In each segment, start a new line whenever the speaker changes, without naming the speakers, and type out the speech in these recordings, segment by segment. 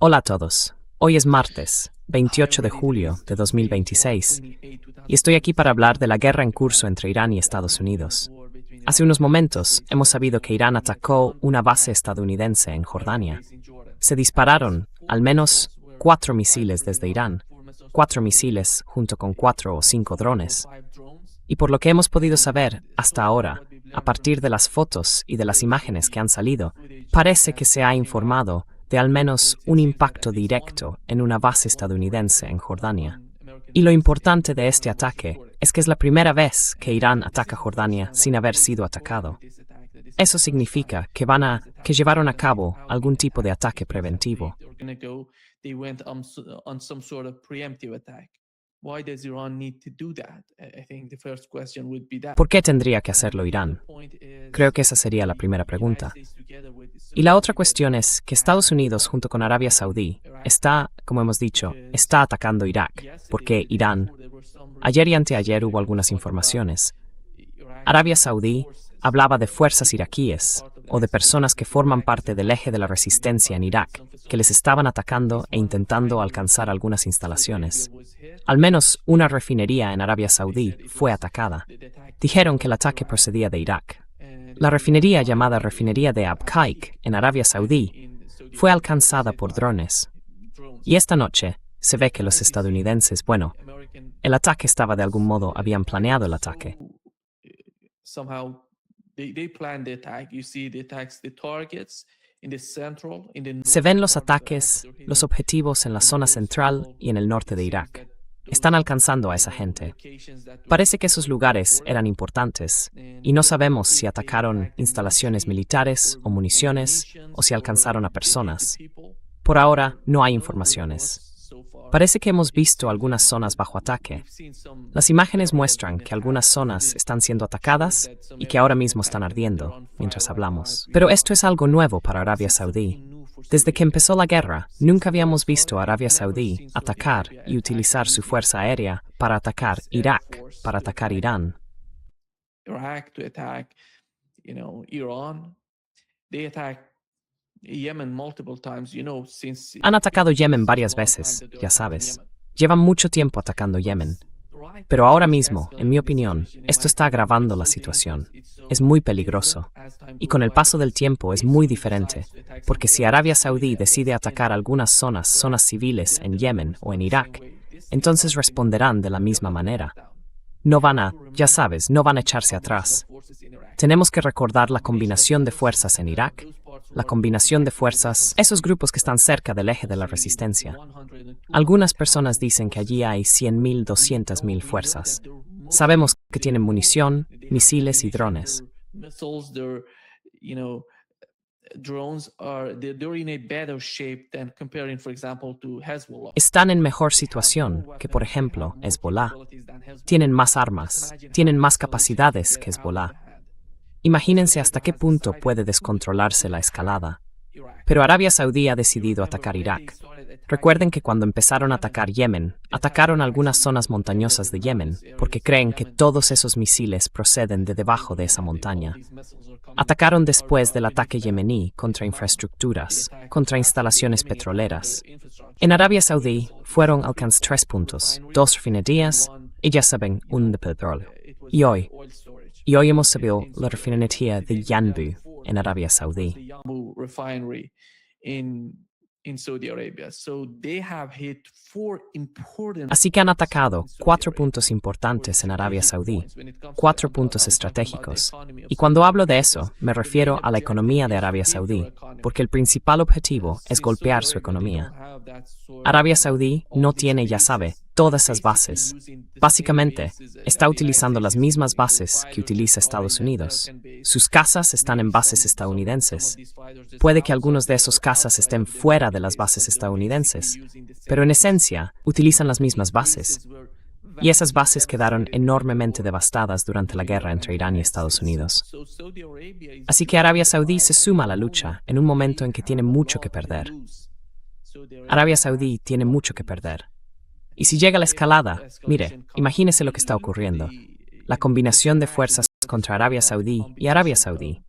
Hola a todos. Hoy es martes, 28 de julio de 2026, y estoy aquí para hablar de la guerra en curso entre Irán y Estados Unidos. Hace unos momentos hemos sabido que Irán atacó una base estadounidense en Jordania. Se dispararon al menos 4 misiles desde Irán, 4 misiles junto con 4 o 5 drones. Y por lo que hemos podido saber hasta ahora, a partir de las fotos y de las imágenes que han salido, parece que se ha informado de al menos un impacto directo en una base estadounidense en Jordania. Y lo importante de este ataque es que es la primera vez que Irán ataca Jordania sin haber sido atacado. Eso significa que llevaron a cabo algún tipo de ataque preventivo. ¿Por qué tendría que hacerlo Irán? Creo que esa sería la primera pregunta. Y la otra cuestión es que Estados Unidos junto con Arabia Saudí como hemos dicho, está atacando Irak, porque Irán, ayer y anteayer hubo algunas informaciones. Arabia Saudí hablaba de fuerzas iraquíes o de personas que forman parte del eje de la resistencia en Irak, que les estaban atacando e intentando alcanzar algunas instalaciones. Al menos una refinería en Arabia Saudí fue atacada. Dijeron que el ataque procedía de Irak. La refinería llamada Refinería de Abqaiq en Arabia Saudí fue alcanzada por drones. Y esta noche se ve que los estadounidenses, el ataque estaba de algún modo, habían planeado el ataque. Se ven los ataques, los objetivos en la zona central y en el norte de Irak. Están alcanzando a esa gente. Parece que esos lugares eran importantes y no sabemos si atacaron instalaciones militares o municiones o si alcanzaron a personas. Por ahora no hay informaciones. Parece que hemos visto algunas zonas bajo ataque. Las imágenes muestran que algunas zonas están siendo atacadas y que ahora mismo están ardiendo mientras hablamos. Pero esto es algo nuevo para Arabia Saudí. Desde que empezó la guerra, nunca habíamos visto a Arabia Saudí atacar y utilizar su fuerza aérea para atacar Irak, para atacar Irán. Han atacado Yemen varias veces, ya sabes. Llevan mucho tiempo atacando Yemen. Pero ahora mismo, en mi opinión, esto está agravando la situación. Es muy peligroso. Y con el paso del tiempo es muy diferente, porque si Arabia Saudí decide atacar algunas zonas civiles en Yemen o en Irak, entonces responderán de la misma manera. No van a echarse atrás. Tenemos que recordar la combinación de fuerzas en Irak, la combinación de fuerzas, esos grupos que están cerca del eje de la resistencia. Algunas personas dicen que allí hay 100.000, 200.000 fuerzas. Sabemos que tienen munición, misiles y drones. Están en mejor situación que, por ejemplo, Hezbollah. Tienen más armas, tienen más capacidades que Hezbollah. Imagínense hasta qué punto puede descontrolarse la escalada. Pero Arabia Saudí ha decidido atacar Irak. Recuerden que cuando empezaron a atacar Yemen, atacaron algunas zonas montañosas de Yemen, porque creen que todos esos misiles proceden de debajo de esa montaña. Atacaron después del ataque yemení contra infraestructuras, contra instalaciones petroleras. En Arabia Saudí fueron alcanzados 3 puntos, 2 refinerías y ya saben, un de petróleo. Y hoy hemos sabido la refinería de Yanbu en Arabia Saudí. Así que han atacado 4 puntos importantes en Arabia Saudí, 4 puntos estratégicos. Y cuando hablo de eso, me refiero a la economía de Arabia Saudí, porque el principal objetivo es golpear su economía. Arabia Saudí no tiene, ya sabe, todas esas bases. Básicamente, está utilizando las mismas bases que utiliza Estados Unidos. Sus casas están en bases estadounidenses. Puede que algunos de esos casas estén fuera de las bases estadounidenses, pero en esencia utilizan las mismas bases. Y esas bases quedaron enormemente devastadas durante la guerra entre Irán y Estados Unidos. Así que Arabia Saudí se suma a la lucha en un momento en que tiene mucho que perder. Arabia Saudí tiene mucho que perder. Y si llega la escalada, imagínese lo que está ocurriendo. La combinación de fuerzas contra Arabia Saudí y Arabia Saudí.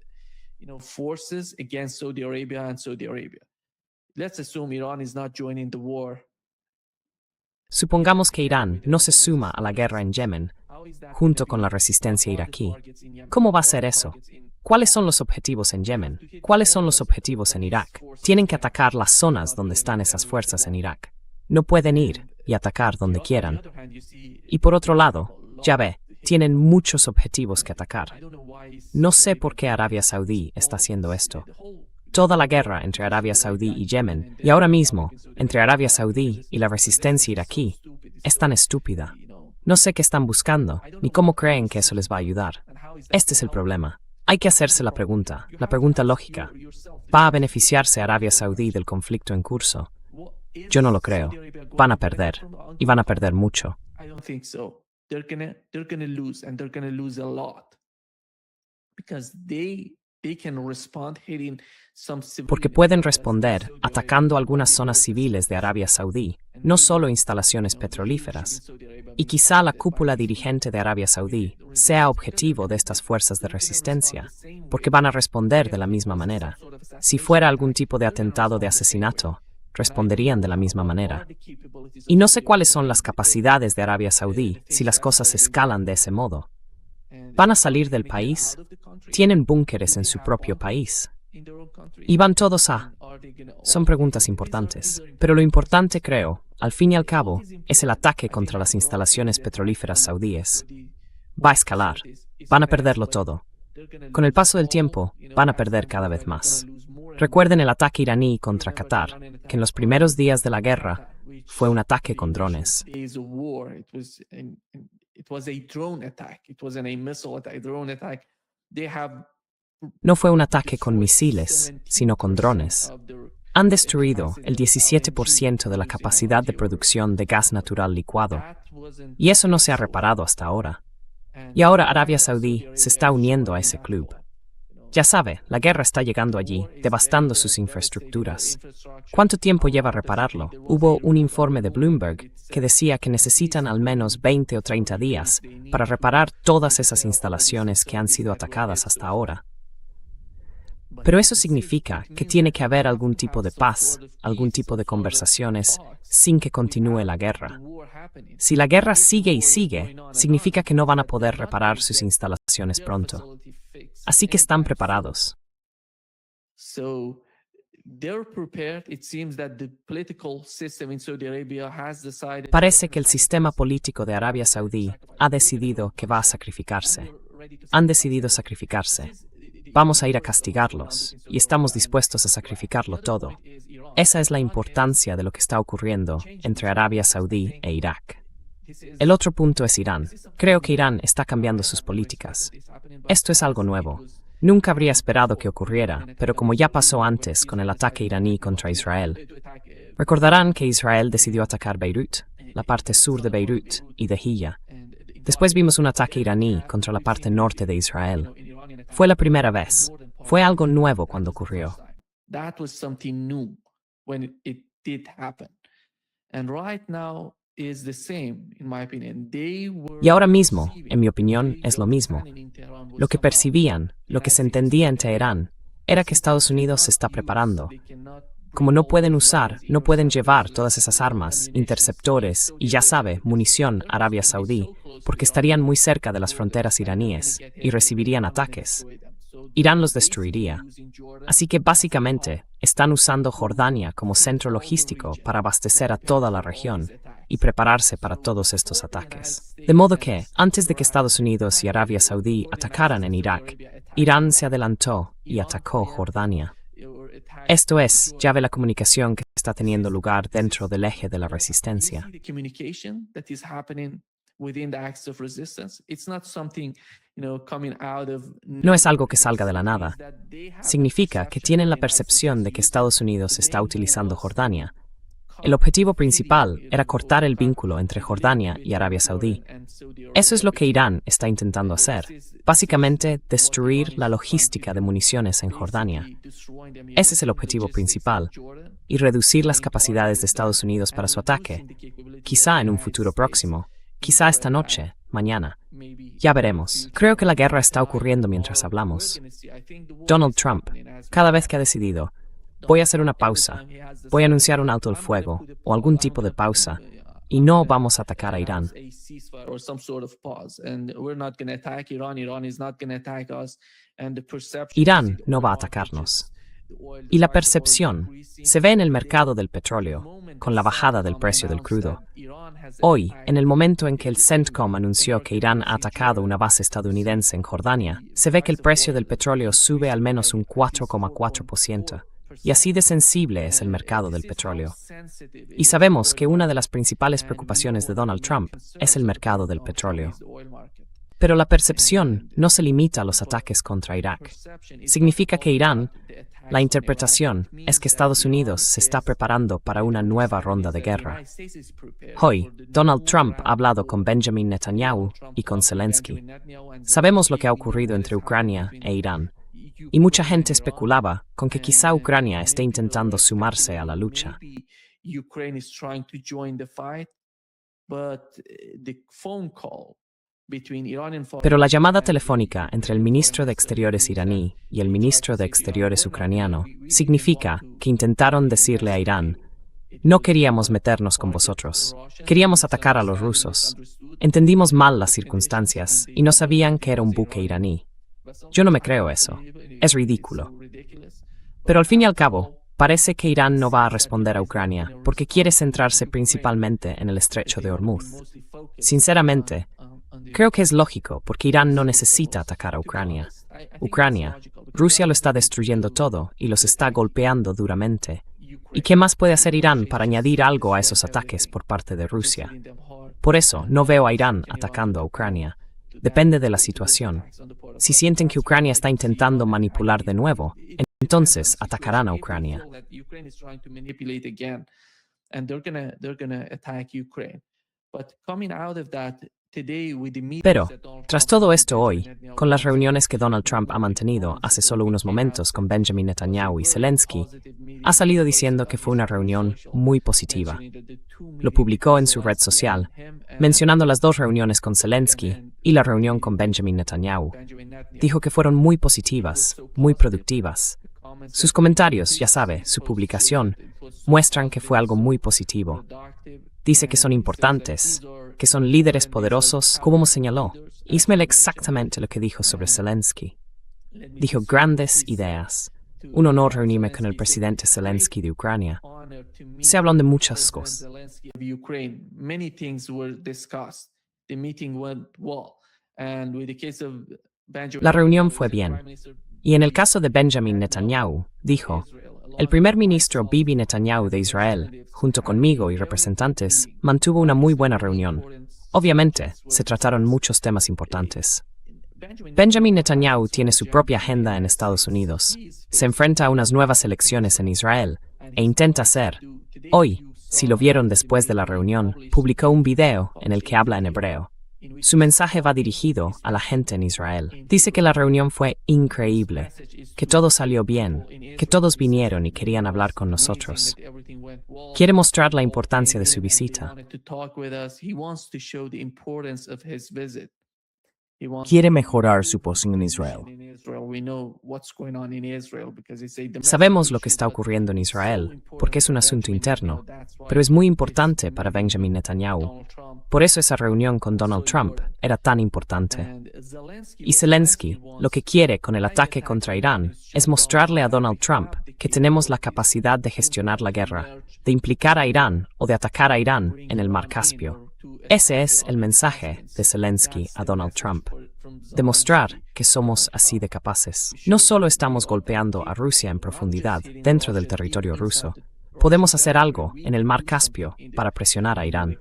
let's assume Iran is not joining the war.
Supongamos que Irán no se suma a la guerra en Yemen, junto con la resistencia iraquí. ¿Cómo va a ser eso? ¿Cuáles son los objetivos en Yemen? ¿Cuáles son los objetivos en Irak? Tienen que atacar las zonas donde están esas fuerzas en Irak. No pueden ir y atacar donde quieran. Y por otro lado, ya ve, tienen muchos objetivos que atacar. No sé por qué Arabia Saudí está haciendo esto. Toda la guerra entre Arabia Saudí y Yemen, y ahora mismo, entre Arabia Saudí y la resistencia iraquí, es tan estúpida. No sé qué están buscando, ni cómo creen que eso les va a ayudar. Este es el problema. Hay que hacerse la pregunta lógica. ¿Va a beneficiarse Arabia Saudí del conflicto en curso? Yo no lo creo. Van a perder, y van a perder mucho.
I don't think so. They're gonna lose, and they're gonna lose a lot. Because they can respond hitting some
Porque pueden responder atacando algunas zonas civiles de Arabia Saudí, no solo instalaciones petrolíferas. Y quizá la cúpula dirigente de Arabia Saudí sea objetivo de estas fuerzas de resistencia, porque van a responder de la misma manera. Si fuera algún tipo de atentado de asesinato, responderían de la misma manera. Y no sé cuáles son las capacidades de Arabia Saudí si las cosas escalan de ese modo. ¿Van a salir del país? ¿Tienen búnkeres en su propio país? ¿Y van todos a...? Son preguntas importantes. Pero lo importante, creo, al fin y al cabo, es el ataque contra las instalaciones petrolíferas saudíes. Va a escalar. Van a perderlo todo. Con el paso del tiempo, van a perder cada vez más. Recuerden el ataque iraní contra Qatar, que en los primeros días de la guerra fue un ataque con drones. No fue un ataque con misiles, sino con drones. Han destruido el 17% de la capacidad de producción de gas natural licuado, y eso no se ha reparado hasta ahora. Y ahora Arabia Saudí se está uniendo a ese club. Ya sabe, la guerra está llegando allí, devastando sus infraestructuras. ¿Cuánto tiempo lleva repararlo? Hubo un informe de Bloomberg que decía que necesitan al menos 20 o 30 días para reparar todas esas instalaciones que han sido atacadas hasta ahora. Pero eso significa que tiene que haber algún tipo de paz, algún tipo de conversaciones, sin que continúe la guerra. Si la guerra sigue y sigue, significa que no van a poder reparar sus instalaciones pronto. Así que están preparados. Parece que el sistema político de Arabia Saudí ha decidido que va a sacrificarse. Han decidido sacrificarse. Vamos a ir a castigarlos, y estamos dispuestos a sacrificarlo todo. Esa es la importancia de lo que está ocurriendo entre Arabia Saudí e Irak. El otro punto es Irán. Creo que Irán está cambiando sus políticas. Esto es algo nuevo. Nunca habría esperado que ocurriera, pero como ya pasó antes con el ataque iraní contra Israel. Recordarán que Israel decidió atacar Beirut, la parte sur de Beirut y de Hilla. Después vimos un ataque iraní contra la parte norte de Israel. Fue la primera vez. Fue algo nuevo cuando ocurrió. Y ahora mismo, en mi opinión, es lo mismo. Lo que percibían, lo que se entendía en Teherán, era que Estados Unidos se está preparando. Como no pueden usar, no pueden llevar todas esas armas, interceptores y, ya sabe, munición a Arabia Saudí, porque estarían muy cerca de las fronteras iraníes y recibirían ataques. Irán los destruiría. Así que básicamente están usando Jordania como centro logístico para abastecer a toda la región y prepararse para todos estos ataques. De modo que, antes de que Estados Unidos y Arabia Saudí atacaran en Irak, Irán se adelantó y atacó Jordania. Esto es, ya ve la comunicación que está teniendo lugar dentro del eje de la resistencia. No es algo que salga de la nada. Significa que tienen la percepción de que Estados Unidos está utilizando Jordania. El objetivo principal era cortar el vínculo entre Jordania y Arabia Saudí. Eso es lo que Irán está intentando hacer. Básicamente, destruir la logística de municiones en Jordania. Ese es el objetivo principal. Y reducir las capacidades de Estados Unidos para su ataque. Quizá en un futuro próximo. Quizá esta noche, mañana. Ya veremos. Creo que la guerra está ocurriendo mientras hablamos. Donald Trump, cada vez que ha decidido, voy a hacer una pausa, voy a anunciar un alto el fuego o algún tipo de pausa y no vamos a atacar a Irán. Irán no va a atacarnos. Y la percepción se ve en el mercado del petróleo, con la bajada del precio del crudo. Hoy, en el momento en que el CENTCOM anunció que Irán ha atacado una base estadounidense en Jordania, se ve que el precio del petróleo sube al menos un 4,4%. Y así de sensible es el mercado del petróleo. Y sabemos que una de las principales preocupaciones de Donald Trump es el mercado del petróleo. Pero la percepción no se limita a los ataques contra Irak. Significa que Irán, la interpretación es que Estados Unidos se está preparando para una nueva ronda de guerra. Hoy, Donald Trump ha hablado con Benjamin Netanyahu y con Zelensky. Sabemos lo que ha ocurrido entre Ucrania e Irán. Y mucha gente especulaba con que quizá Ucrania esté intentando sumarse a la lucha. Pero la llamada telefónica entre el ministro de Exteriores iraní y el ministro de Exteriores ucraniano significa que intentaron decirle a Irán: no queríamos meternos con vosotros, queríamos atacar a los rusos. Entendimos mal las circunstancias y no sabían que era un buque iraní. Yo no me creo eso. Es ridículo. Pero al fin y al cabo, parece que Irán no va a responder a Ucrania porque quiere centrarse principalmente en el estrecho de Hormuz. Sinceramente, creo que es lógico porque Irán no necesita atacar a Ucrania. Rusia lo está destruyendo todo y los está golpeando duramente. ¿Y qué más puede hacer Irán para añadir algo a esos ataques por parte de Rusia? Por eso, no veo a Irán atacando a Ucrania. Depende de la situación. Si sienten que Ucrania está intentando manipular de nuevo, entonces atacarán a Ucrania. Pero, tras todo esto hoy, con las reuniones que Donald Trump ha mantenido hace solo unos momentos con Benjamin Netanyahu y Zelensky, ha salido diciendo que fue una reunión muy positiva. Lo publicó en su red social, mencionando las dos reuniones con Zelensky y la reunión con Benjamin Netanyahu. Dijo que fueron muy positivas, muy productivas. Sus comentarios, ya sabe, su publicación, muestran que fue algo muy positivo. Dice que son importantes, que son líderes poderosos, como señaló. Ismael exactamente lo que dijo sobre Zelensky. Dijo grandes ideas. Un honor reunirme con el presidente Zelensky de Ucrania. Se hablan de muchas cosas. La reunión fue bien. Y en el caso de Benjamin Netanyahu, dijo: el primer ministro Bibi Netanyahu de Israel, junto conmigo y representantes, mantuvo una muy buena reunión. Obviamente, se trataron muchos temas importantes. Benjamin Netanyahu tiene su propia agenda en Estados Unidos, se enfrenta a unas nuevas elecciones en Israel e intenta hacer. Hoy, si lo vieron después de la reunión, publicó un video en el que habla en hebreo. Su mensaje va dirigido a la gente en Israel. Dice que la reunión fue increíble, que todo salió bien, que todos vinieron y querían hablar con nosotros. Quiere mostrar la importancia de su visita.
Quiere mejorar su posición en Israel.
Sabemos lo que está ocurriendo en Israel, porque es un asunto interno, pero es muy importante para Benjamin Netanyahu. Por eso esa reunión con Donald Trump era tan importante. Y Zelensky, lo que quiere con el ataque contra Irán, es mostrarle a Donald Trump que tenemos la capacidad de gestionar la guerra, de implicar a Irán o de atacar a Irán en el Mar Caspio. Ese es el mensaje de Zelensky a Donald Trump. Demostrar que somos así de capaces. No solo estamos golpeando a Rusia en profundidad dentro del territorio ruso, podemos hacer algo en el Mar Caspio para presionar a Irán.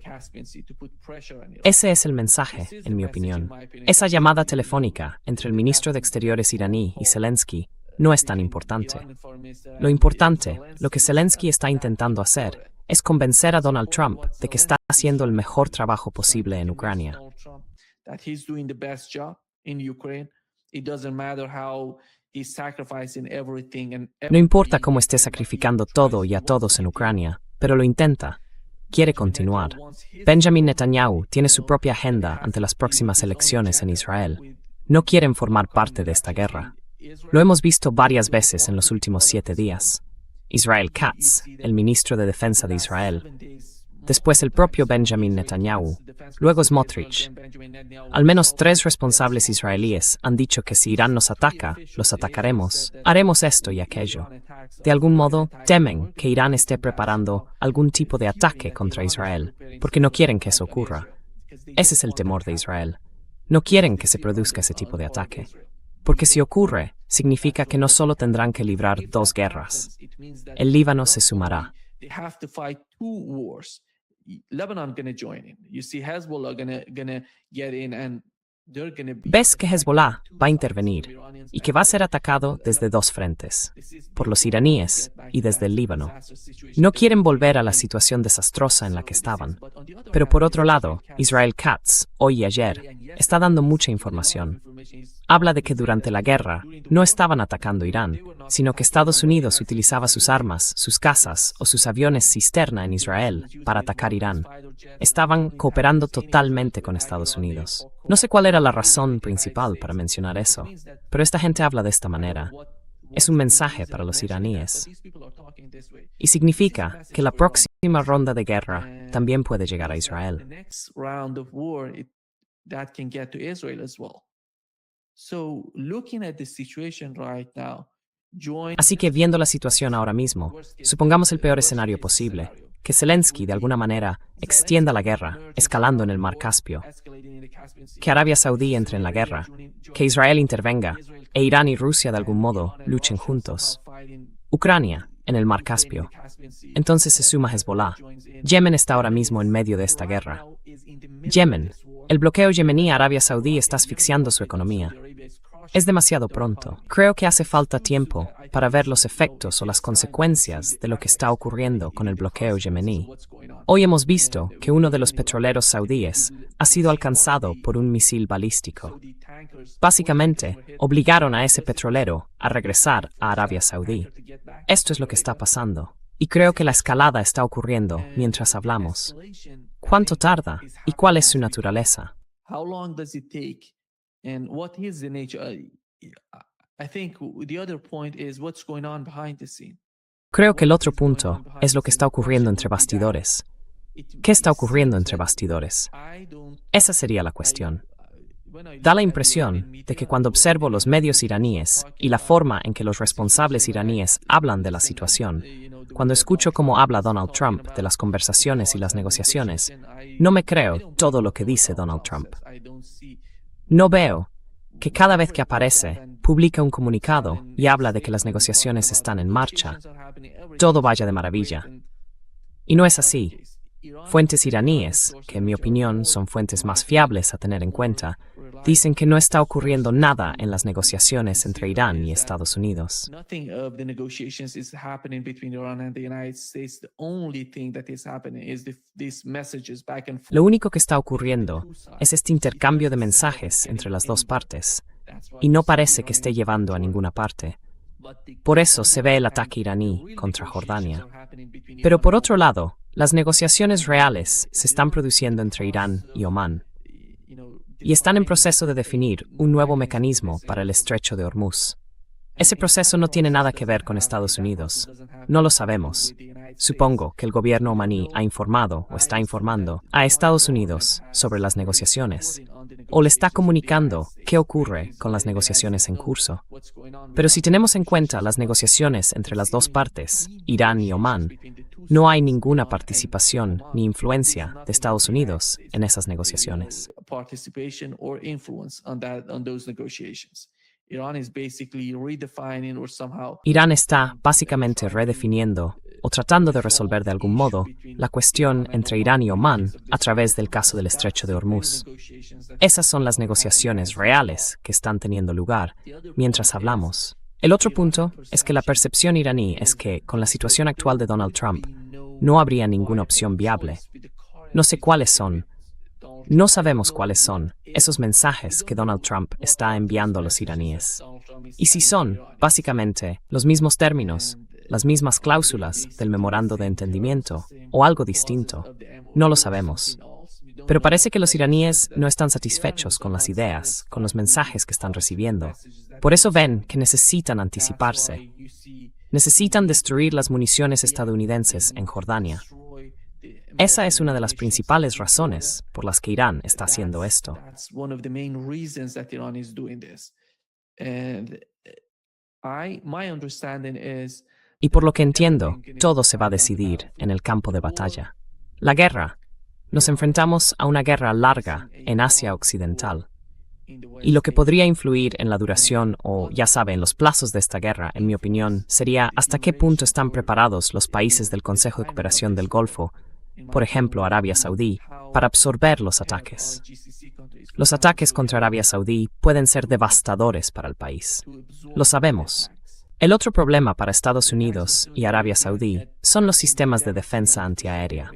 Ese es el mensaje, en mi opinión. Esa llamada telefónica entre el ministro de Exteriores iraní y Zelensky no es tan importante. Lo importante, lo que Zelensky está intentando hacer, es convencer a Donald Trump de que está haciendo el mejor trabajo posible en Ucrania. No importa cómo esté sacrificando todo y a todos en Ucrania, pero lo intenta. Quiere continuar. Benjamin Netanyahu tiene su propia agenda ante las próximas elecciones en Israel. No quieren formar parte de esta guerra. Lo hemos visto varias veces en los últimos 7 días. Israel Katz, el ministro de Defensa de Israel, después el propio Benjamin Netanyahu, luego Smotrich. Al menos 3 responsables israelíes han dicho que si Irán nos ataca, los atacaremos, haremos esto y aquello. De algún modo, temen que Irán esté preparando algún tipo de ataque contra Israel, porque no quieren que eso ocurra. Ese es el temor de Israel. No quieren que se produzca ese tipo de ataque. Porque si ocurre, significa que no solo tendrán que librar 2 guerras. El Líbano se sumará.
Lebanon gonna join in. You see Hezbollah gonna get in and they're gonna be.
Ves que Hezbollah va a intervenir y que va a ser atacado desde 2 frentes, por los iraníes y desde el Líbano. No quieren volver a la situación desastrosa en la que estaban. Pero por otro lado, Israel Katz, hoy y ayer, está dando mucha información. Habla de que durante la guerra no estaban atacando Irán, sino que Estados Unidos utilizaba sus armas, sus casas o sus aviones cisterna en Israel para atacar Irán. Estaban cooperando totalmente con Estados Unidos. No sé cuál era la razón principal para mencionar eso, pero esta gente habla de esta manera. Es un mensaje para los iraníes. Y significa que la próxima ronda de guerra también puede llegar a Israel. Así que viendo la situación ahora mismo, supongamos el peor escenario posible, que Zelensky de alguna manera extienda la guerra, escalando en el Mar Caspio, que Arabia Saudí entre en la guerra, que Israel intervenga, e Irán y Rusia de algún modo luchen juntos. Ucrania, en el Mar Caspio. Entonces se suma Hezbollah. Yemen está ahora mismo en medio de esta guerra. Yemen, el bloqueo yemení a Arabia Saudí está asfixiando su economía. Es demasiado pronto. Creo que hace falta tiempo para ver los efectos o las consecuencias de lo que está ocurriendo con el bloqueo yemení. Hoy hemos visto que uno de los petroleros saudíes ha sido alcanzado por un misil balístico. Básicamente, obligaron a ese petrolero a regresar a Arabia Saudí. Esto es lo que está pasando. Y creo que la escalada está ocurriendo mientras hablamos. ¿Cuánto tarda? ¿Y cuál es su naturaleza?
And what is the nature? I think the other point is what's going on behind the scene.
Creo que el otro punto es lo que está ocurriendo entre bastidores. ¿Qué está ocurriendo entre bastidores? Esa sería la cuestión. Da la impresión de que cuando observo los medios iraníes y la forma en que los responsables iraníes hablan de la situación, cuando escucho cómo habla Donald Trump de las conversaciones y las negociaciones, no me creo todo lo que dice Donald Trump. No veo que cada vez que aparece, publica un comunicado y habla de que las negociaciones están en marcha. Todo vaya de maravilla. Y no es así. Fuentes iraníes, que en mi opinión son fuentes más fiables a tener en cuenta, dicen que no está ocurriendo nada en las negociaciones entre Irán y Estados Unidos. Lo único que está ocurriendo es este intercambio de mensajes entre las dos partes, y no parece que esté llevando a ninguna parte. Por eso se ve el ataque iraní contra Jordania. Pero por otro lado, las negociaciones reales se están produciendo entre Irán y Omán, y están en proceso de definir un nuevo mecanismo para el estrecho de Hormuz. Ese proceso no tiene nada que ver con Estados Unidos. No lo sabemos. Supongo que el gobierno omaní ha informado o está informando a Estados Unidos sobre las negociaciones, o le está comunicando qué ocurre con las negociaciones en curso. Pero si tenemos en cuenta las negociaciones entre las dos partes, Irán y Omán, no hay ninguna participación ni influencia de Estados Unidos en esas negociaciones. Irán está básicamente redefiniendo o tratando de resolver de algún modo la cuestión entre Irán y Omán a través del caso del estrecho de Hormuz. Esas son las negociaciones reales que están teniendo lugar mientras hablamos. El otro punto es que la percepción iraní es que, con la situación actual de Donald Trump, no habría ninguna opción viable. No sé cuáles son. No sabemos cuáles son esos mensajes que Donald Trump está enviando a los iraníes. Y si son, básicamente, los mismos términos, las mismas cláusulas del memorando de entendimiento, o algo distinto, no lo sabemos. Pero parece que los iraníes no están satisfechos con las ideas, con los mensajes que están recibiendo. Por eso ven que necesitan anticiparse. Necesitan destruir las municiones estadounidenses en Jordania. Esa es una de las principales razones por las que Irán está haciendo esto.
That's one of the main reasons that Iran is doing this. And my understanding is
Y por lo que entiendo, todo se va a decidir en el campo de batalla. La guerra. Nos enfrentamos a una guerra larga en Asia Occidental. Y lo que podría influir en la duración o, ya sabe, en los plazos de esta guerra, en mi opinión, sería hasta qué punto están preparados los países del Consejo de Cooperación del Golfo, por ejemplo Arabia Saudí, para absorber los ataques. Los ataques contra Arabia Saudí pueden ser devastadores para el país. Lo sabemos. El otro problema para Estados Unidos y Arabia Saudí son los sistemas de defensa antiaérea.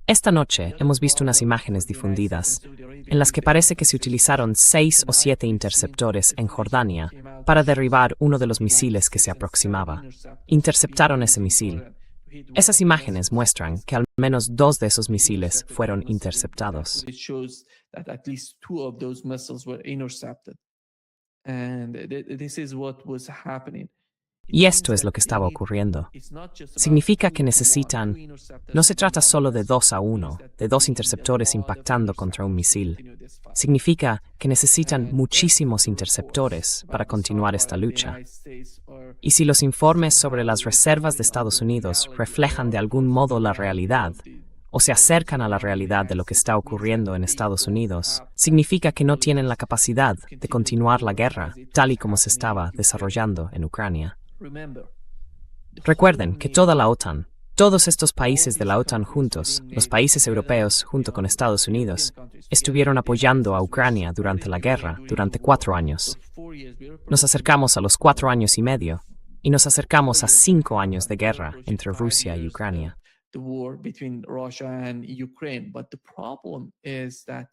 Esta noche hemos visto unas imágenes difundidas en las que parece que se utilizaron 6 o 7 interceptores en Jordania para derribar uno de los misiles que se aproximaba. Interceptaron ese misil. Esas imágenes muestran que al menos 2 de esos misiles fueron interceptados.
it shows that at least 2 of those missiles were intercepted. And this is what was happening.
Y esto es lo que estaba ocurriendo. Significa que necesitan, no se trata solo de 2 a 1, de 2 interceptores impactando contra un misil. Significa que necesitan muchísimos interceptores para continuar esta lucha. Y si los informes sobre las reservas de Estados Unidos reflejan de algún modo la realidad, o se acercan a la realidad de lo que está ocurriendo en Estados Unidos, significa que no tienen la capacidad de continuar la guerra tal y como se estaba desarrollando en Ucrania. Recuerden que toda la OTAN, todos estos países de la OTAN juntos, los países europeos junto con Estados Unidos, estuvieron apoyando a Ucrania durante la guerra durante 4 años. Nos acercamos a los 4 años y medio y nos acercamos a 5 años de guerra entre Rusia y Ucrania.
The war between Russia and Ukraine, but the problem is that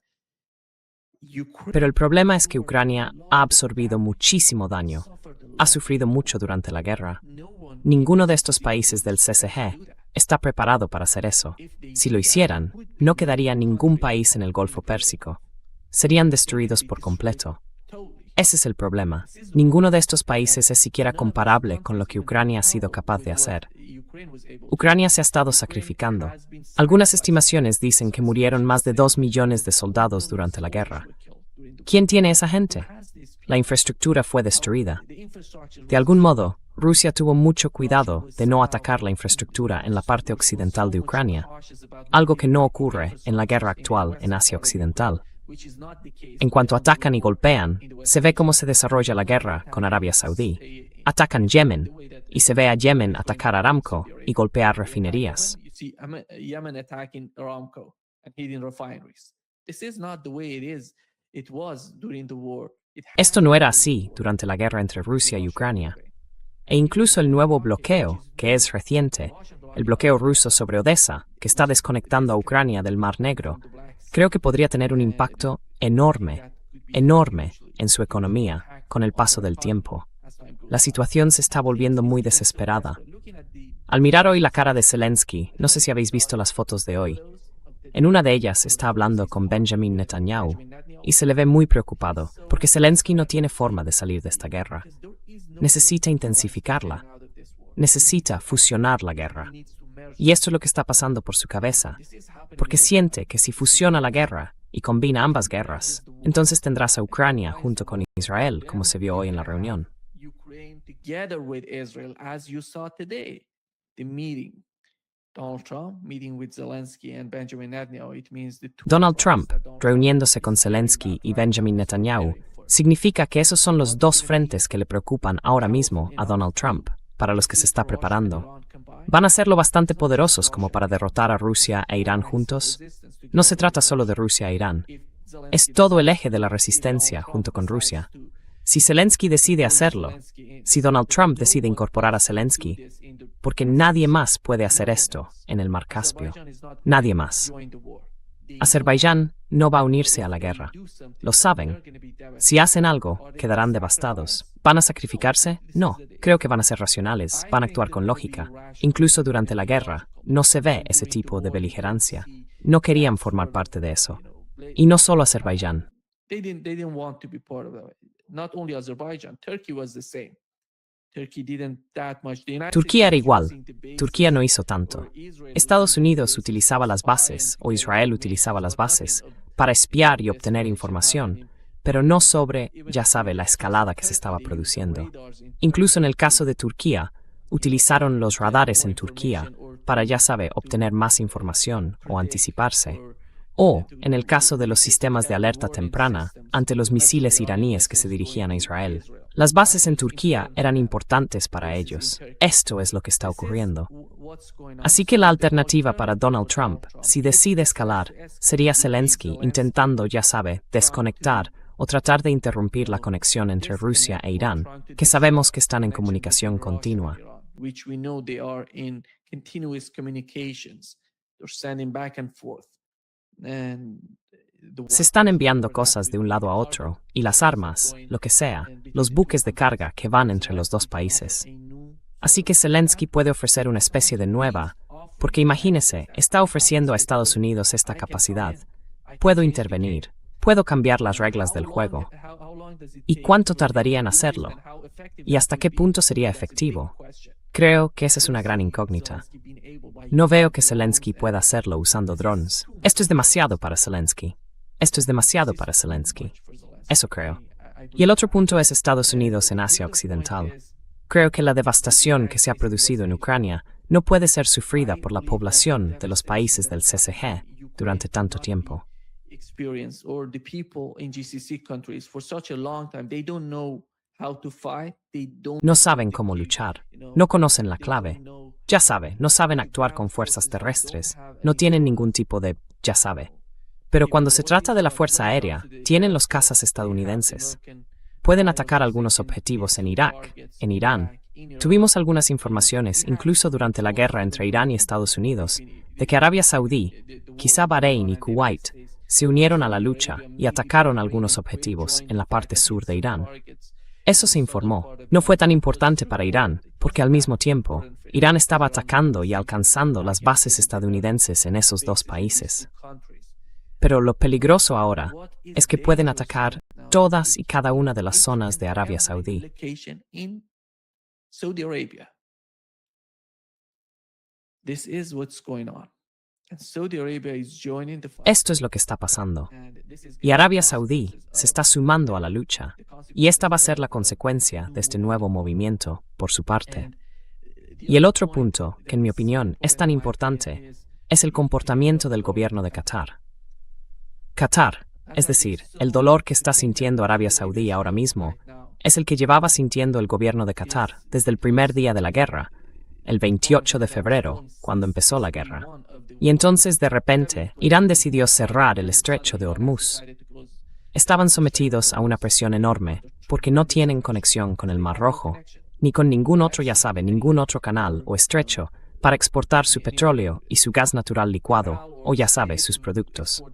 Pero el problema es que Ucrania ha absorbido muchísimo daño, ha sufrido mucho durante la guerra. Ninguno de estos países del CCG está preparado para hacer eso. Si lo hicieran, no quedaría ningún país en el Golfo Pérsico. Serían destruidos por completo. Ese es el problema. Ninguno de estos países es siquiera comparable con lo que Ucrania ha sido capaz de hacer. Ucrania se ha estado sacrificando. Algunas estimaciones dicen que murieron más de 2 millones de soldados durante la guerra. ¿Quién tiene esa gente? La infraestructura fue destruida. De algún modo, Rusia tuvo mucho cuidado de no atacar la infraestructura en la parte occidental de Ucrania, algo que no ocurre en la guerra actual en Asia Occidental. En cuanto atacan y golpean, se ve cómo se desarrolla la guerra con Arabia Saudí. Atacan Yemen, y se ve a Yemen atacar a Aramco y golpear refinerías.
Yemen attacking Aramco and hitting refineries. This is not the way it was during the war.
Esto no era así durante la guerra entre Rusia y Ucrania. E incluso el nuevo bloqueo, que es reciente, el bloqueo ruso sobre Odessa, que está desconectando a Ucrania del Mar Negro, creo que podría tener un impacto enorme en su economía con el paso del tiempo. La situación se está volviendo muy desesperada. Al mirar hoy la cara de Zelensky, no sé si habéis visto las fotos de hoy. En una de ellas está hablando con Benjamin Netanyahu y se le ve muy preocupado porque Zelensky no tiene forma de salir de esta guerra. Necesita intensificarla. Necesita fusionar la guerra. Y esto es lo que está pasando por su cabeza, porque siente que si fusiona la guerra y combina ambas guerras, entonces tendrás a Ucrania junto con Israel, como se vio hoy en la reunión.
Together with Israel, as you saw today, the meeting. Donald Trump meeting with Zelensky and Benjamin Netanyahu. It means the two
Donald
fronts
Trump,
that Donald
reuniéndose con Zelensky y Benjamin Netanyahu, significa que esos son los 2 frentes que le preocupan ahora mismo a Donald Trump, para los que se está preparando. ¿Van a ser lo bastante poderosos como para derrotar a Rusia e Irán juntos? No se trata solo de Rusia e Irán. Es todo el eje de la resistencia junto con Rusia. Si Zelensky decide hacerlo, si Donald Trump decide incorporar a Zelensky, porque nadie más puede hacer esto en el Mar Caspio. Nadie más. Azerbaiyán no va a unirse a la guerra. Lo saben. Si hacen algo, quedarán devastados. ¿Van a sacrificarse? No. Creo que van a ser racionales, van a actuar con lógica. Incluso durante la guerra, no se ve ese tipo de beligerancia. No querían formar parte de eso. Y no solo Azerbaiyán.
They didn't want to be part of it. Not only Azerbaijan, Turkey was the same.
Turquía era igual. Turquía no hizo tanto. Estados Unidos utilizaba las bases, o Israel utilizaba las bases, para espiar y obtener información, pero no sobre, ya sabe, la escalada que se estaba produciendo. Incluso en el caso de Turquía, utilizaron los radares en Turquía para, ya sabe, obtener más información o anticiparse. O, en el caso de los sistemas de alerta temprana, ante los misiles iraníes que se dirigían a Israel. Las bases en Turquía eran importantes para ellos. Esto es lo que está ocurriendo. Así que la alternativa para Donald Trump, si decide escalar, sería Zelensky intentando, ya sabe, desconectar o tratar de interrumpir la conexión entre Rusia e Irán, que sabemos que están en comunicación continua. Se están enviando cosas de un lado a otro, y las armas, lo que sea, los buques de carga que van entre los dos países. Así que Zelensky puede ofrecer una especie de nueva, porque imagínese, está ofreciendo a Estados Unidos esta capacidad. Puedo intervenir, puedo cambiar las reglas del juego. ¿Y cuánto tardaría en hacerlo? ¿Y hasta qué punto sería efectivo? Creo que esa es una gran incógnita. No veo que Zelensky pueda hacerlo usando drones. Esto es demasiado para Zelensky. Esto es demasiado para Zelensky. Eso creo. Y el otro punto es Estados Unidos en Asia Occidental. Creo que la devastación que se ha producido en Ucrania no puede ser sufrida por la población de los países del CCG durante tanto tiempo. No saben cómo luchar, no conocen la clave. Ya sabe, no saben actuar con fuerzas terrestres, no tienen ningún tipo de, ya sabe. Pero cuando se trata de la fuerza aérea, tienen los cazas estadounidenses. Pueden atacar algunos objetivos en Irak, en Irán. Tuvimos algunas informaciones, incluso durante la guerra entre Irán y Estados Unidos, de que Arabia Saudí, quizá Bahrein y Kuwait, se unieron a la lucha y atacaron algunos objetivos en la parte sur de Irán. Eso se informó. No fue tan importante para Irán, porque al mismo tiempo, Irán estaba atacando y alcanzando las bases estadounidenses en esos dos países. Pero lo peligroso ahora es que pueden atacar todas y cada una de las zonas de Arabia Saudí. Esto es lo que está pasando. Y Arabia Saudí se está sumando a la lucha. Y esta va a ser la consecuencia de este nuevo movimiento, por su parte. Y el otro punto, que en mi opinión es tan importante, es el comportamiento del gobierno de Qatar. Qatar, es decir, el dolor que está sintiendo Arabia Saudí ahora mismo, es el que llevaba sintiendo el gobierno de Qatar desde el primer día de la guerra, el 28 de febrero, cuando empezó la guerra. Y entonces, de repente, Irán decidió cerrar el estrecho de Hormuz. Estaban sometidos a una presión enorme, porque no tienen conexión con el Mar Rojo, ni con ningún otro, ya sabe, ningún otro canal o estrecho para exportar su petróleo y su gas natural licuado, o ya sabe, sus productos.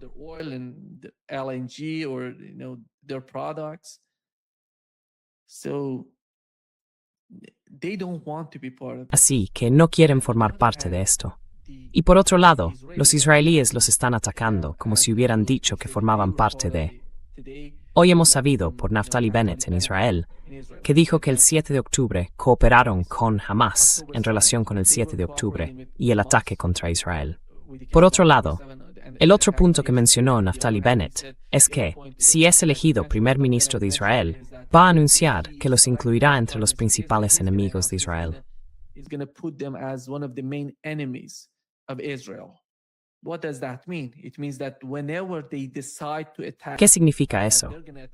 Así que no quieren formar parte de esto. Y por otro lado, los israelíes los están atacando como si hubieran dicho que formaban parte de. Hoy hemos sabido por Naftali Bennett en Israel que dijo que el 7 de octubre cooperaron con Hamas en relación con el 7 de octubre y el ataque contra Israel. Por otro lado, el otro punto que mencionó Naftali Bennett es que, si es elegido primer ministro de Israel, va a anunciar que los incluirá entre los principales enemigos de Israel. ¿Qué significa eso?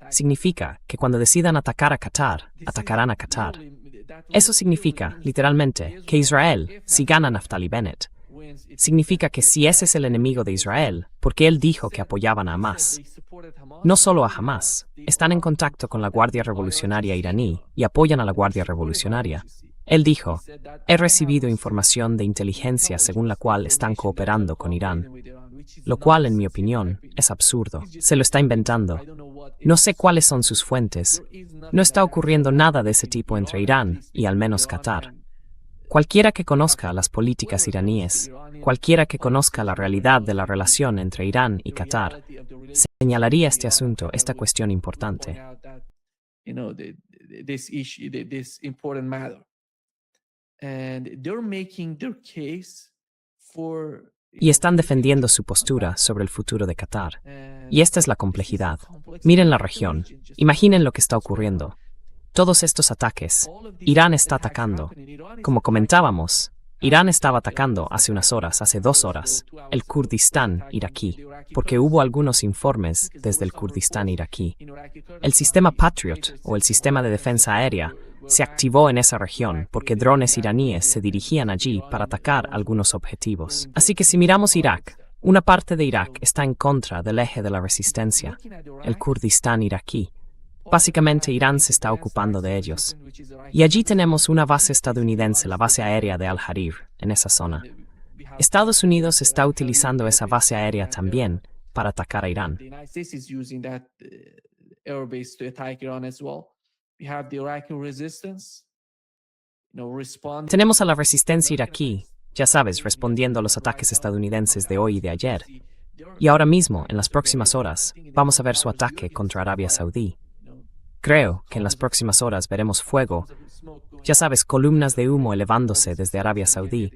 Significa que cuando decidan atacar a Qatar, atacarán a Qatar. Eso significa, literalmente, que Israel, si gana Naftali Bennett, significa que si ese es el enemigo de Israel, porque él dijo que apoyaban a Hamas. No solo a Hamas, están en contacto con la Guardia Revolucionaria iraní y apoyan a la Guardia Revolucionaria. Él dijo, he recibido información de inteligencia según la cual están cooperando con Irán, lo cual, en mi opinión, es absurdo. Se lo está inventando. No sé cuáles son sus fuentes. No está ocurriendo nada de ese tipo entre Irán y al menos Qatar. Cualquiera que conozca las políticas iraníes, cualquiera que conozca la realidad de la relación entre Irán y Qatar, señalaría este asunto, esta cuestión importante.
this issue, this important matter, and they're making their case for.
Y están defendiendo su postura sobre el futuro de Qatar. Y esta es la complejidad. Miren la región. Imaginen lo que está ocurriendo. Todos estos ataques. Irán está atacando. Como comentábamos, Irán estaba atacando hace unas horas, hace 2 horas, el Kurdistán iraquí, porque hubo algunos informes desde el Kurdistán iraquí. El sistema Patriot, o el sistema de defensa aérea, se activó en esa región porque drones iraníes se dirigían allí para atacar algunos objetivos. Así que si miramos Irak, una parte de Irak está en contra del eje de la resistencia, el Kurdistán iraquí. Básicamente Irán se está ocupando de ellos. Y allí tenemos una base estadounidense, la base aérea de Al-Harir, en esa zona. Estados Unidos está utilizando esa base aérea también para atacar a Irán. Tenemos a la resistencia iraquí, ya sabes, respondiendo a los ataques estadounidenses de hoy y de ayer. Y ahora mismo, en las próximas horas, vamos a ver su ataque contra Arabia Saudí. Creo que en las próximas horas veremos fuego, ya sabes, columnas de humo elevándose desde Arabia Saudí.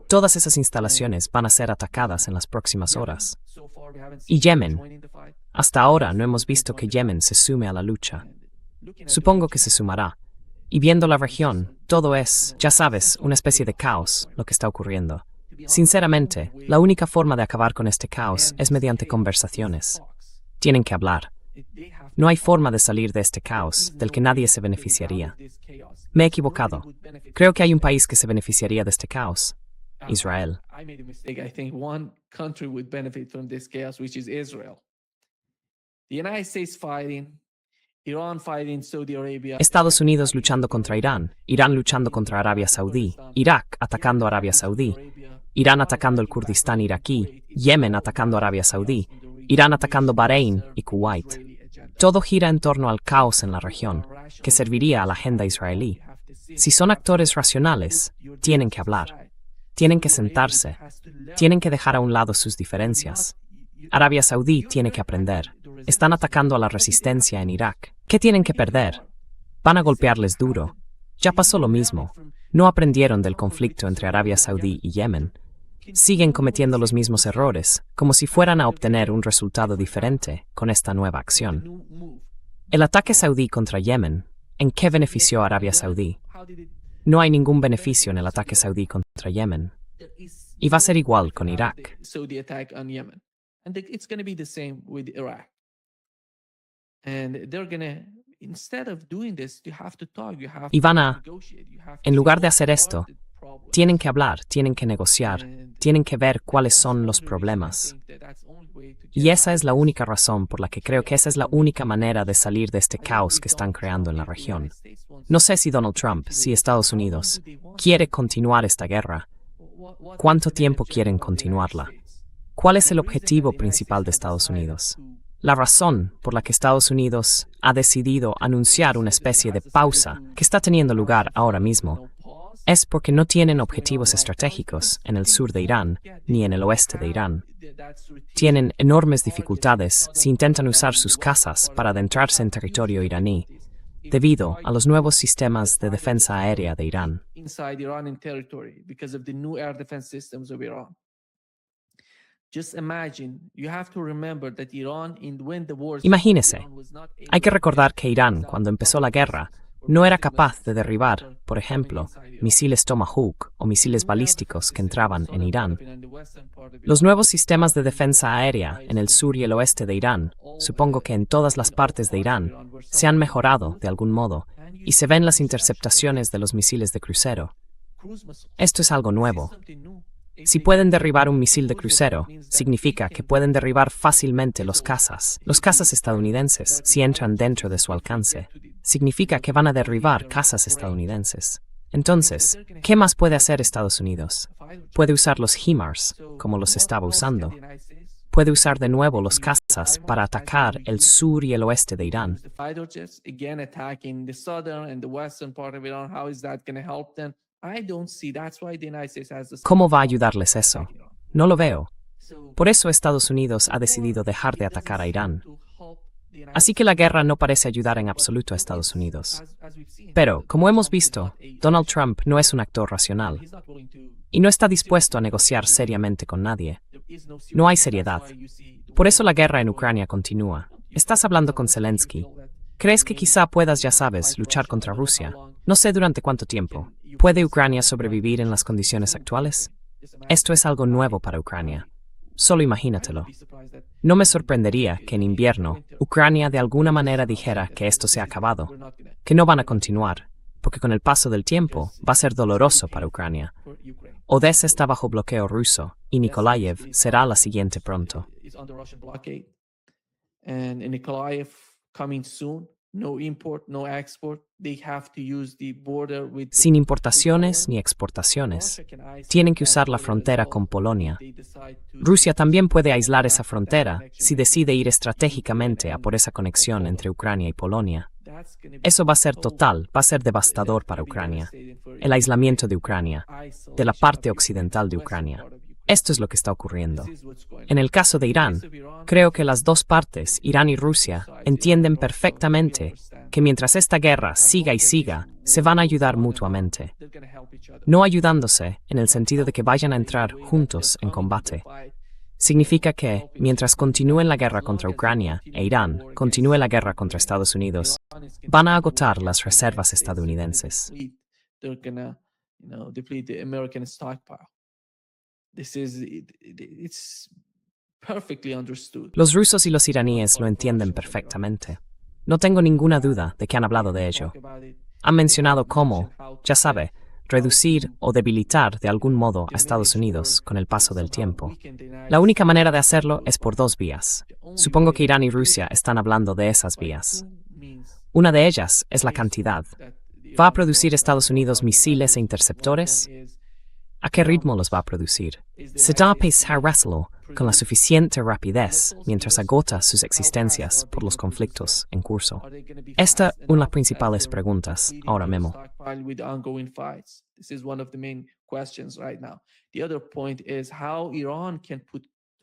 Todas esas instalaciones van a ser atacadas en las próximas horas. Y Yemen. Hasta ahora no hemos visto que Yemen se sume a la lucha. Supongo que se sumará. Y viendo la región, todo es, ya sabes, una especie de caos, lo que está ocurriendo. Sinceramente, la única forma de acabar con este caos es mediante conversaciones. Tienen que hablar. No hay forma de salir de este caos, del que nadie se beneficiaría. Me he equivocado. Creo que hay un país que se beneficiaría de este caos. Israel. Estados Unidos luchando contra Irán, Irán luchando contra Arabia Saudí, Irak atacando a Arabia Saudí, Irán atacando el Kurdistán iraquí, Yemen atacando a Arabia Saudí, Irán atacando Bahrein y Kuwait. Todo gira en torno al caos en la región, que serviría a la agenda israelí. Si son actores racionales, tienen que hablar, tienen que sentarse, tienen que dejar a un lado sus diferencias. Arabia Saudí tiene que aprender. Están atacando a la resistencia en Irak. ¿Qué tienen que perder? Van a golpearles duro. Ya pasó lo mismo. No aprendieron del conflicto entre Arabia Saudí y Yemen. Siguen cometiendo los mismos errores, como si fueran a obtener un resultado diferente con esta nueva acción. El ataque saudí contra Yemen, ¿en qué benefició a Arabia Saudí? No hay ningún beneficio en el ataque saudí contra Yemen. Y va a ser igual con Irak. Y van a, en lugar de hacer esto, tienen que hablar, tienen que negociar, tienen que ver cuáles son los problemas. Y esa es la única razón por la que creo que esa es la única manera de salir de este caos que están creando en la región. No sé si Donald Trump, si Estados Unidos, quiere continuar esta guerra. ¿Cuánto tiempo quieren continuarla? ¿Cuál es el objetivo principal de Estados Unidos? La razón por la que Estados Unidos ha decidido anunciar una especie de pausa que está teniendo lugar ahora mismo es porque no tienen objetivos estratégicos en el sur de Irán ni en el oeste de Irán. Tienen enormes dificultades si intentan usar sus cazas para adentrarse en territorio iraní, debido a los nuevos sistemas de defensa aérea de Irán. Imagínese, hay que recordar que Irán, cuando empezó la guerra, no era capaz de derribar, por ejemplo, misiles Tomahawk o misiles balísticos que entraban en Irán. Los nuevos sistemas de defensa aérea en el sur y el oeste de Irán, supongo que en todas las partes de Irán, se han mejorado de algún modo y se ven las interceptaciones de los misiles de crucero. Esto es algo nuevo. Si pueden derribar un misil de crucero, significa que pueden derribar fácilmente los cazas estadounidenses si entran dentro de su alcance. Significa que van a derribar cazas estadounidenses. Entonces, ¿qué más puede hacer Estados Unidos? Puede usar los HIMARS, como los estaba usando. Puede usar de nuevo los cazas para atacar el sur y el oeste de Irán. ¿Cómo va a ayudarles eso? No lo veo. Por eso Estados Unidos ha decidido dejar de atacar a Irán. Así que la guerra no parece ayudar en absoluto a Estados Unidos. Pero, como hemos visto, Donald Trump no es un actor racional y no está dispuesto a negociar seriamente con nadie. No hay seriedad. Por eso la guerra en Ucrania continúa. Estás hablando con Zelensky. ¿Crees que quizá puedas, ya sabes, luchar contra Rusia? No sé durante cuánto tiempo. ¿Puede Ucrania sobrevivir en las condiciones actuales? Esto es algo nuevo para Ucrania. Solo imagínatelo. No me sorprendería que en invierno Ucrania de alguna manera dijera que esto se ha acabado, que no van a continuar, porque con el paso del tiempo va a ser doloroso para Ucrania. Odessa está bajo bloqueo ruso y Nikolaev será la siguiente pronto. Sin importaciones ni exportaciones, tienen que usar la frontera con Polonia. Rusia también puede aislar esa frontera si decide ir estratégicamente a por esa conexión entre Ucrania y Polonia. Eso va a ser total, va a ser devastador para Ucrania. El aislamiento de Ucrania, de la parte occidental de Ucrania. Esto es lo que está ocurriendo. En el caso de Irán, creo que las dos partes, Irán y Rusia, entienden perfectamente que mientras esta guerra siga y siga, se van a ayudar mutuamente. No ayudándose en el sentido de que vayan a entrar juntos en combate. Significa que, mientras continúen la guerra contra Ucrania e Irán continúe la guerra contra Estados Unidos, van a agotar las reservas estadounidenses. Los rusos y los iraníes lo entienden perfectamente. No tengo ninguna duda de que han hablado de ello. Han mencionado cómo, ya sabe, reducir o debilitar de algún modo a Estados Unidos con el paso del tiempo. La única manera de hacerlo es por dos vías. Supongo que Irán y Rusia están hablando de esas vías. Una de ellas es la cantidad. ¿Va a producir Estados Unidos misiles e interceptores? ¿A qué ritmo los va a producir? ¿Se va a pesarlo con la suficiente rapidez mientras agota sus existencias por los conflictos en curso? Esta es una de las principales preguntas ahora mismo.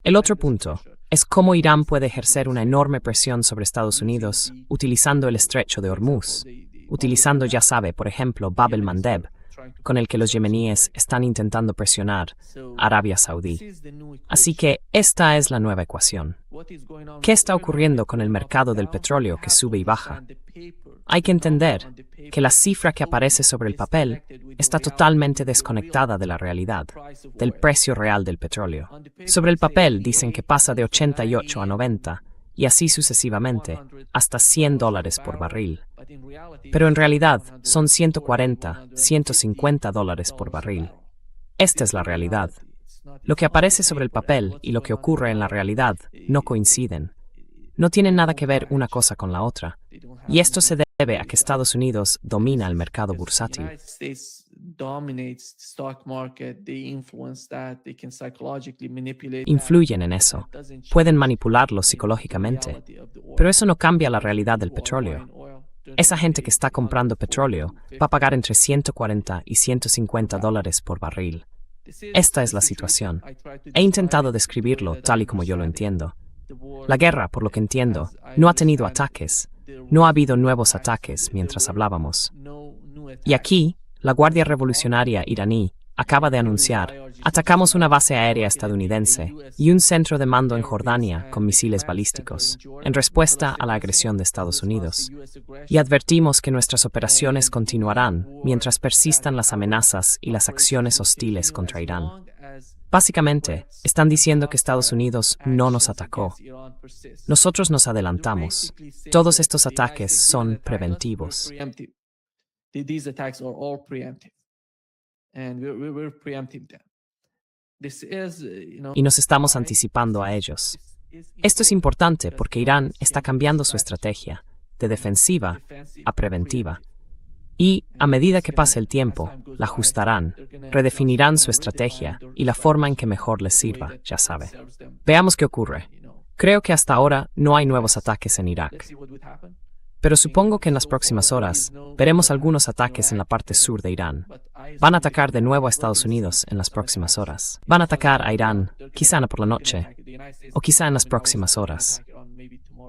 El otro punto es cómo Irán puede ejercer una enorme presión sobre Estados Unidos utilizando el estrecho de Hormuz, utilizando, ya sabe, por ejemplo, Bab el-Mandeb, con el que los yemeníes están intentando presionar a Arabia Saudí. Así que esta es la nueva ecuación. ¿Qué está ocurriendo con el mercado del petróleo que sube y baja? Hay que entender que la cifra que aparece sobre el papel está totalmente desconectada de la realidad, del precio real del petróleo. Sobre el papel dicen que pasa de 88 a 90, y así sucesivamente, hasta $100 por barril. Pero en realidad son 140, 150 dólares por barril. Esta es la realidad. Lo que aparece sobre el papel y lo que ocurre en la realidad no coinciden. No tienen nada que ver una cosa con la otra. Y esto se debe a que Estados Unidos domina el mercado bursátil. Influyen en eso. Pueden manipularlo psicológicamente. Pero eso no cambia la realidad del petróleo. Esa gente que está comprando petróleo va a pagar entre 140 y 150 dólares por barril. Esta es la situación. He intentado describirlo tal y como yo lo entiendo. La guerra, por lo que entiendo, no ha tenido ataques. No ha habido nuevos ataques mientras hablábamos. Y aquí, la Guardia Revolucionaria iraní acaba de anunciar: atacamos una base aérea estadounidense y un centro de mando en Jordania con misiles balísticos, en respuesta a la agresión de Estados Unidos. Y advertimos que nuestras operaciones continuarán mientras persistan las amenazas y las acciones hostiles contra Irán. Básicamente, están diciendo que Estados Unidos no nos atacó. Nosotros nos adelantamos. Todos estos ataques son preventivos. Y nos estamos anticipando a ellos. Esto es importante porque Irán está cambiando su estrategia de defensiva a preventiva. Y, a medida que pase el tiempo, la ajustarán, redefinirán su estrategia y la forma en que mejor les sirva, ya sabe. Veamos qué ocurre. Creo que hasta ahora no hay nuevos ataques en Irak. Pero supongo que en las próximas horas veremos algunos ataques en la parte sur de Irán. Van a atacar de nuevo a Estados Unidos en las próximas horas. Van a atacar a Irán, quizá por la noche, o quizá en las próximas horas.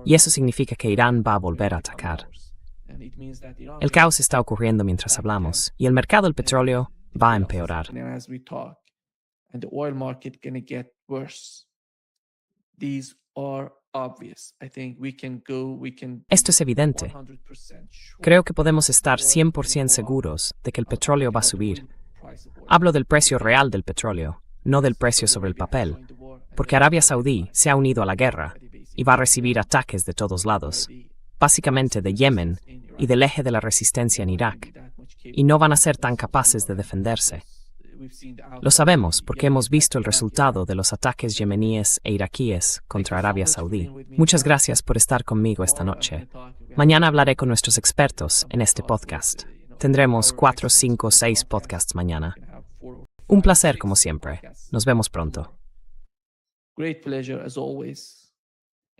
y eso significa que Irán va a volver a atacar. El caos está ocurriendo mientras hablamos, y el mercado del petróleo va a empeorar.
And the oil market gonna get worse. These are obvious. I think we can
Esto es evidente.
100% sure
Creo que podemos estar 100% seguros de que el petróleo va a subir. Hablo del precio real del petróleo, no del precio sobre el papel, porque Arabia Saudí se ha unido a la guerra y va a recibir ataques de todos lados, básicamente de Yemen y del eje de la resistencia en Irak, y no van a ser tan capaces de defenderse. Lo sabemos porque hemos visto el resultado de los ataques yemeníes e iraquíes contra Arabia Saudí. Muchas gracias por estar conmigo esta noche. Mañana hablaré con nuestros expertos en este podcast. Tendremos 4, 5, 6 podcasts mañana. Un placer como siempre. Nos vemos pronto.
Great pleasure as always,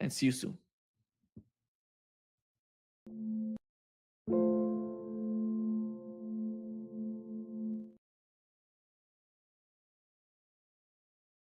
and see you soon.